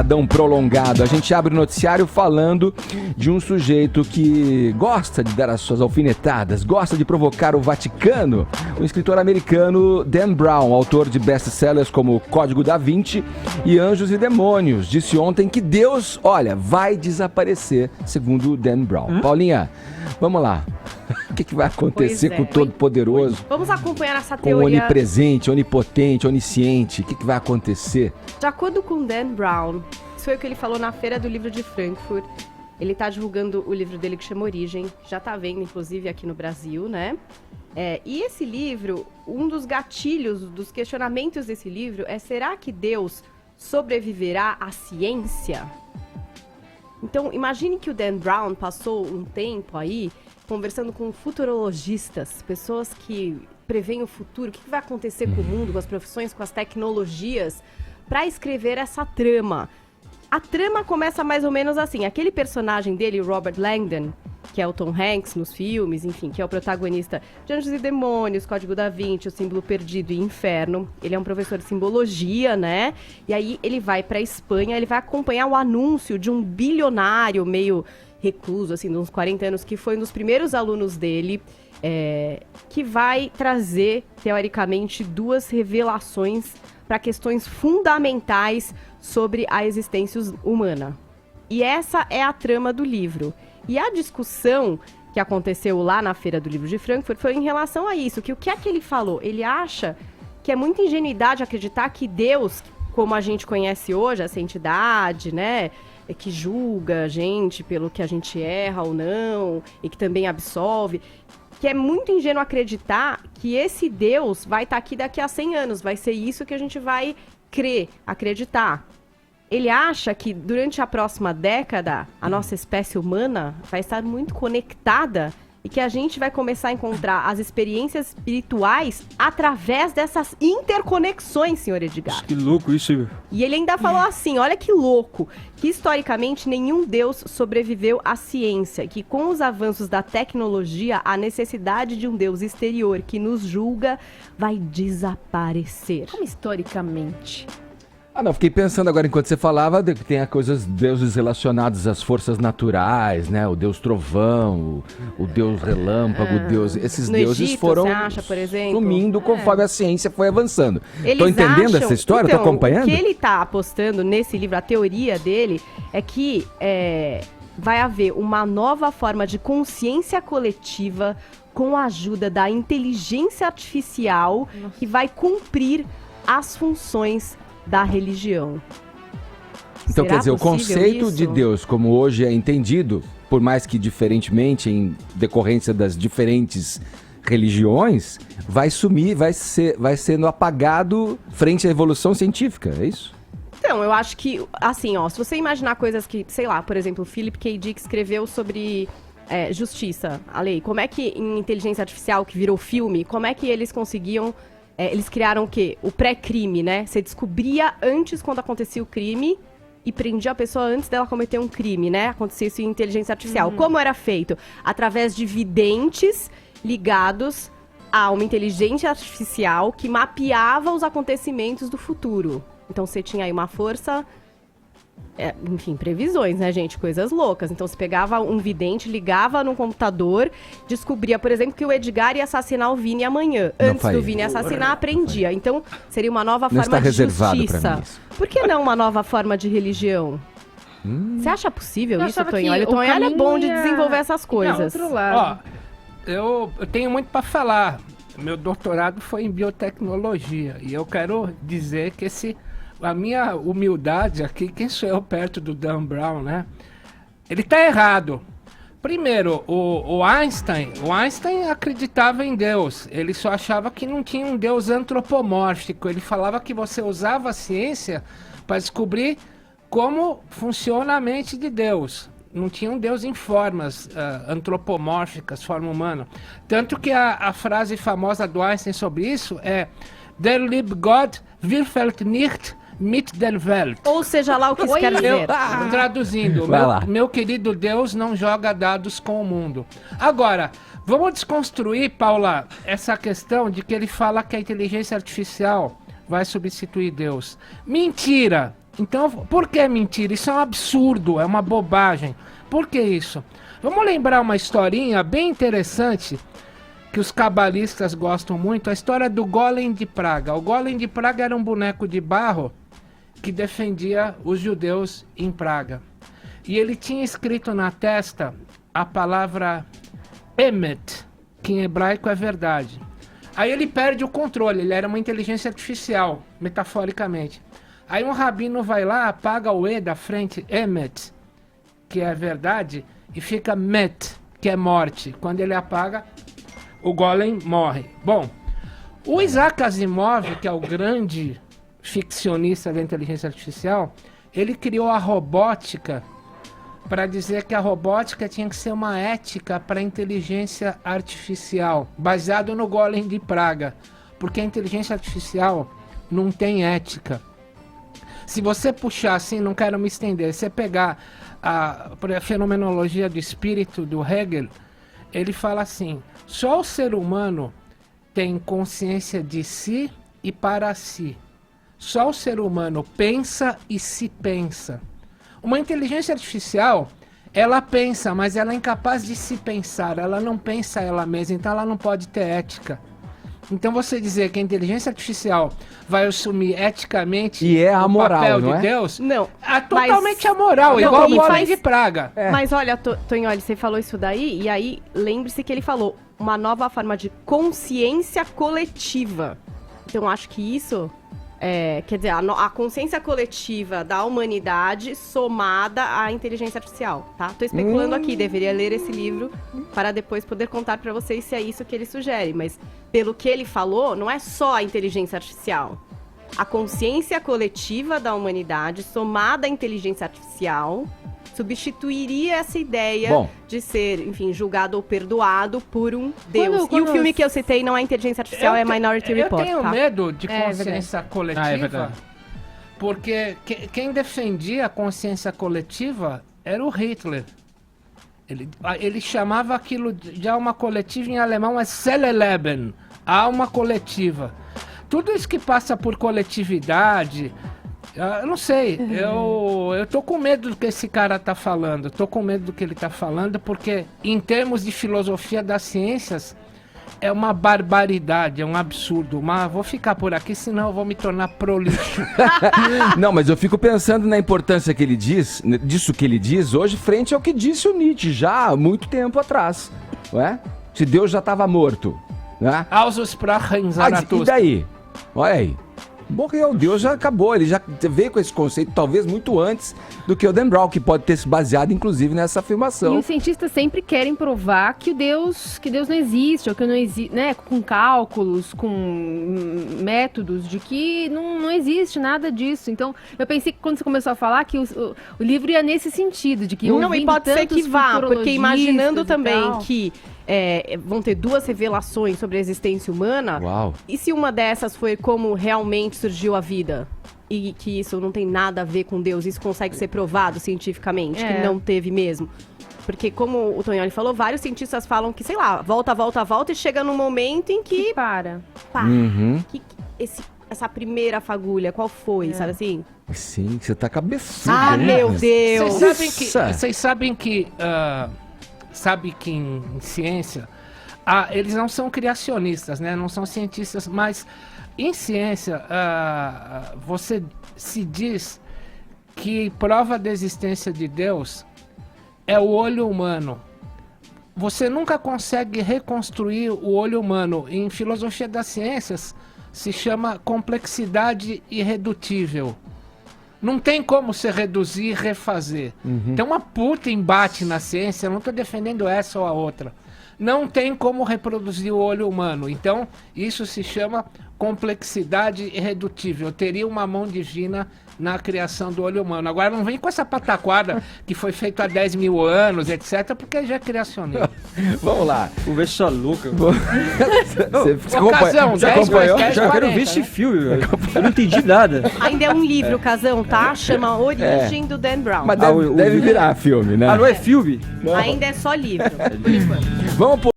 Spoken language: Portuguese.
feriadão prolongado. A gente abre o noticiário falando de um sujeito que gosta de dar as suas alfinetadas, gosta de provocar o Vaticano. O escritor americano Dan Brown, autor de best-sellers como Código da Vinci e Anjos e Demônios, disse ontem que Deus, olha, vai desaparecer, segundo Dan Brown. Paulinha, vamos lá. O que vai acontecer com o Todo-Poderoso? Vamos acompanhar essa com teoria. o onipresente, onipotente, onisciente. O que vai acontecer? De acordo com Dan Brown, isso foi o que ele falou na Feira do Livro de Frankfurt. Ele está divulgando o livro dele que chama Origem. Já está vendo, inclusive, aqui no Brasil, né? E esse livro, um dos gatilhos, dos questionamentos desse livro é: será que Deus sobreviverá à ciência? Então, imagine que o Dan Brown passou um tempo aí conversando com futurologistas, pessoas que preveem o futuro, o que vai acontecer com o mundo, com as profissões, com as tecnologias, para escrever essa trama. A trama começa mais ou menos assim: aquele personagem dele, o Robert Langdon, que é o Tom Hanks nos filmes, enfim, que é o protagonista de Anjos e Demônios, Código da Vinci, O Símbolo Perdido e Inferno. Ele é um professor de simbologia, né? E aí ele vai para Espanha, ele vai acompanhar o anúncio de um bilionário meio recluso, assim, de uns 40 anos, que foi um dos primeiros alunos dele, que vai trazer, teoricamente, duas revelações para questões fundamentais sobre a existência humana. E essa é a trama do livro. E a discussão que aconteceu lá na Feira do Livro de Frankfurt foi em relação a isso, que o que é que ele falou? Ele acha que é muita ingenuidade acreditar que Deus, como a gente conhece hoje, essa entidade, né, que julga a gente pelo que a gente erra ou não, e que também absolve, que é muito ingênuo acreditar que esse Deus vai estar aqui daqui a 100 anos, vai ser isso que a gente vai crer, acreditar. Ele acha que durante a próxima década, a nossa espécie humana vai estar muito conectada e que a gente vai começar a encontrar as experiências espirituais através dessas interconexões, senhor Edgar. Que louco isso. E ele ainda falou assim, olha que louco, que historicamente nenhum Deus sobreviveu à ciência, que com os avanços da tecnologia, a necessidade de um Deus exterior que nos julga vai desaparecer. Como historicamente? Não, fiquei pensando agora, enquanto você falava, que tem deuses relacionados às forças naturais, né? O deus trovão, o deus relâmpago, esses deuses Egito, foram você acha, por exemplo? sumindo conforme a ciência foi avançando. Eles Tô entendendo acham, essa história? então, Tô acompanhando? O que ele tá apostando nesse livro, a teoria dele, é que vai haver uma nova forma de consciência coletiva com a ajuda da inteligência artificial que vai cumprir as funções da religião. Então, Será quer dizer, o possível conceito isso? de Deus, como hoje é entendido, por mais que diferentemente, em decorrência das diferentes religiões, vai sumir, vai sendo apagado frente à evolução científica, é isso? Então, eu acho que, assim, ó, se você imaginar coisas que, sei lá, por exemplo, o Philip K. Dick escreveu sobre justiça, a lei, como é que em inteligência artificial, que virou filme, como é que eles conseguiam... eles criaram o quê? O pré-crime, né? Você descobria antes quando acontecia o crime e prendia a pessoa antes dela cometer um crime, né? Acontecia isso em inteligência artificial. Como era feito? Através de videntes ligados a uma inteligência artificial que mapeava os acontecimentos do futuro. Então você tinha aí uma força... enfim, previsões, né, gente? Coisas loucas. Então, você pegava um vidente, ligava no computador, descobria, por exemplo, que o Edgar ia assassinar o Vini amanhã. Antes do Vini assassinar, aprendia. Então, seria uma nova forma de justiça. Por que não uma nova forma de religião? Você acha possível isso, Tonho? Olha, o Tonho é bom de desenvolver essas coisas. Outro lado. Ó, eu tenho muito para falar. Meu doutorado foi em biotecnologia. E eu quero dizer que a minha humildade aqui, quem sou eu perto do Dan Brown, né? Ele tá errado. Primeiro, o Einstein acreditava em Deus. Ele só achava que não tinha um Deus antropomórfico. Ele falava que você usava a ciência para descobrir como funciona a mente de Deus. Não tinha um Deus em formas antropomórficas, forma humana. Tanto que a frase famosa do Einstein sobre isso é Der liebe Gott würfelt nicht mit der Welt. Ou seja lá o que isso quer dizer. Traduzindo, meu querido Deus não joga dados com o mundo. Agora, vamos desconstruir, Paula, essa questão de que ele fala que a inteligência artificial vai substituir Deus. Mentira! Então, por que mentira? Isso é um absurdo, é uma bobagem. Por que isso? Vamos lembrar uma historinha bem interessante que os cabalistas gostam muito, a história do Golem de Praga. O Golem de Praga era um boneco de barro que defendia os judeus em Praga. E ele tinha escrito na testa a palavra Emet, que em hebraico é verdade. Aí ele perde o controle, ele era uma inteligência artificial, metaforicamente. Aí um rabino vai lá, apaga o E da frente, Emet, que é verdade, e fica Met, que é morte. Quando ele apaga, o golem morre. Bom, o Isaac Asimov, que é o grande ficcionista da inteligência artificial, ele criou a robótica para dizer que a robótica tinha que ser uma ética para a inteligência artificial, baseado no Golem de Praga, porque a inteligência artificial não tem ética. Se você puxar assim, não quero me estender, você pegar a fenomenologia do espírito do Hegel, ele fala assim: só o ser humano tem consciência de si e para si. Só o ser humano pensa e se pensa. Uma inteligência artificial, ela pensa, mas ela é incapaz de se pensar, ela não pensa ela mesma, então ela não pode ter ética. Então você dizer que a inteligência artificial vai assumir eticamente E é amoral, papel não de é? Deus, Não, é totalmente amoral, Não, igual o e Golem faz- de Praga. Mas olha, Tonholi, você falou isso daí, e aí lembre-se que ele falou uma nova forma de consciência coletiva. Então acho que isso, quer dizer, a consciência coletiva da humanidade somada à inteligência artificial, tá? Tô especulando aqui, deveria ler esse livro para depois poder contar para vocês se é isso que ele sugere, mas pelo que ele falou, não é só a inteligência artificial. A consciência coletiva da humanidade somada à inteligência artificial substituiria essa ideia Bom. de ser, enfim, julgado ou perdoado por um Deus. Quando- E o filme que eu citei não é inteligência artificial, é Minority Report, Eu tenho tá? medo de É consciência coletiva, Ah, é verdade. porque quem defendia a consciência coletiva era o Hitler. Ele chamava aquilo de alma coletiva, em alemão é Seeleleben, alma coletiva. Tudo isso que passa por coletividade, eu não sei, eu tô com medo do que esse cara tá falando, tô com medo do que ele tá falando, porque em termos de filosofia das ciências, é uma barbaridade, é um absurdo, mas vou ficar por aqui, senão eu vou me tornar prolixo. Não, mas eu fico pensando na importância que ele diz, disso que ele diz hoje, frente ao que disse o Nietzsche já há muito tempo atrás, não é? Se Deus já estava morto, né? Aussprachen E Zarathustra. daí? Olha aí. Morreu, Deus já acabou, ele já veio com esse conceito talvez muito antes do que o Dan Brown, que pode ter se baseado inclusive nessa E afirmação. os cientistas sempre querem provar que Deus não existe, ou que não existe, né? Com cálculos, com métodos de que não existe nada disso. Então, eu pensei que quando você começou a falar que o livro ia nesse sentido, de que Não, e ouvindo pode ser tantos que vá, porque imaginando futurologistas e também tal, que vão ter duas revelações sobre a existência humana, Uau. e se uma dessas foi como realmente surgiu a vida? E que isso não tem nada a ver com Deus, isso consegue ser provado cientificamente, que É. não teve mesmo. Porque como o Tonholi falou, vários cientistas falam que, sei lá, volta e chega num momento em que, para. pá, Uhum. essa primeira fagulha, qual foi, sabe assim? Sim, você tá cabeçudo, Ah, né? meu Deus! Nossa. Vocês sabem que em ciência, eles não são criacionistas, né? Não são cientistas, mas em ciência você se diz que prova da existência de Deus é o olho humano. Você nunca consegue reconstruir o olho humano. Em filosofia das ciências se chama complexidade irredutível. Não tem como se reduzir e refazer. Tem uma puta embate na ciência, eu não estou defendendo essa ou a outra. Não tem como reproduzir o olho humano. Então, isso se chama complexidade irredutível. Teria uma mão divina na criação do olho humano. Agora, não vem com essa pataquada que foi feito há 10 mil anos, etc., porque já é criacionista. Vamos lá. Conversa sua louca. Casão, você 10 acompanhou? mais 10, Já quero 40, ver esse né? filme, velho. Eu não entendi nada. Ainda é um livro, Casão, tá? Chama Origem do Dan Brown. Mas Ah, deve virar filme, né? Ah, não é filme? Ainda é só livro, por enquanto. Vamos